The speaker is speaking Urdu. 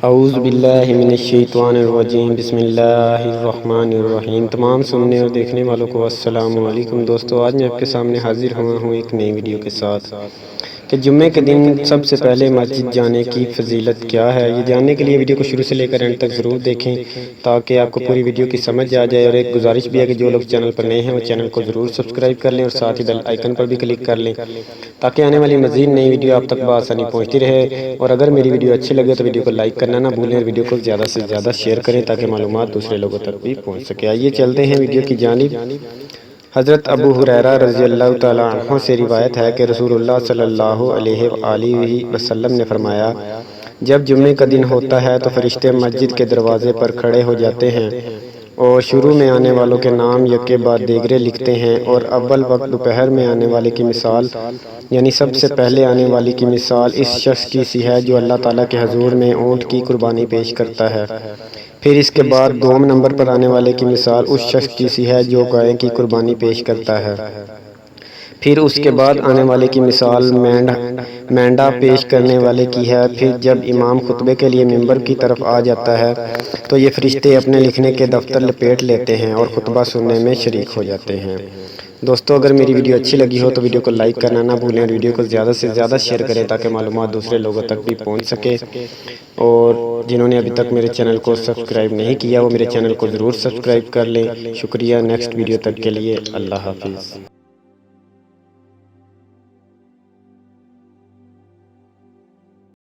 اعوذ باللہ من الشیطان الرجیم، بسم اللہ الرحمن الرحیم۔ تمام سننے اور دیکھنے والوں کو السلام علیکم۔ دوستو، آج میں آپ کے سامنے حاضر ہوا ہوں ایک نئی ویڈیو کے ساتھ کہ جمعے کے دن سب سے پہلے مسجد جانے کی فضیلت کیا ہے۔ یہ جاننے کے لیے ویڈیو کو شروع سے لے کر اینڈ تک ضرور دیکھیں تاکہ آپ کو پوری ویڈیو کی سمجھ آ جائے، اور ایک گزارش بھی ہے کہ جو لوگ چینل پر نئے ہیں وہ چینل کو ضرور سبسکرائب کر لیں اور ساتھ ہی بیل آئیکن پر بھی کلک کر لیں تاکہ آنے والی مزید نئی ویڈیو آپ تک بآسانی پہنچتی رہے۔ اور اگر میری ویڈیو اچھی لگے تو ویڈیو کو لائک کرنا نہ بھولیں اور ویڈیو کو زیادہ سے زیادہ شیئر کریں تاکہ معلومات دوسرے لوگوں تک بھی پہنچ سکے۔ آئیے چلتے ہیں ویڈیو کی جانب۔ حضرت ابو ہریرہ رضی اللہ تعالیٰ عنہ سے روایت ہے کہ رسول اللہ صلی اللہ علیہ وآلہ وسلم نے فرمایا، جب جمعے کا دن ہوتا ہے تو فرشتے مسجد کے دروازے پر کھڑے ہو جاتے ہیں اور شروع میں آنے والوں کے نام یکے بعد دیگرے لکھتے ہیں، اور اول وقت دوپہر میں آنے والے کی مثال یعنی سب سے پہلے آنے والی کی مثال اس شخص کی سی ہے جو اللہ تعالیٰ کے حضور میں اونٹ کی قربانی پیش کرتا ہے۔ پھر اس کے بعد دوم نمبر پر آنے والے کی مثال اس شخص کی سی ہے جو گائے کی قربانی پیش کرتا ہے۔ پھر اس کے بعد آنے والے کی مثال مینڈا پیش کرنے والے کی ہے۔ پھر جب امام خطبے کے لیے ممبر کی طرف آ جاتا ہے تو یہ فرشتے اپنے لکھنے کے دفتر لپیٹ لیتے ہیں اور خطبہ سننے میں شریک ہو جاتے ہیں۔ دوستو، اگر میری ویڈیو اچھی لگی ہو تو ویڈیو کو لائک کرنا نہ بھولیں اور ویڈیو کو زیادہ سے زیادہ شیئر کریں تاکہ معلومات دوسرے لوگوں تک بھی پہنچ سکے، اور جنہوں نے ابھی تک میرے چینل کو سبسکرائب نہیں کیا وہ میرے چینل کو ضرور سبسکرائب کر لیں۔ شکریہ۔ نیکسٹ ویڈیو تک کے لیے اللہ حافظ۔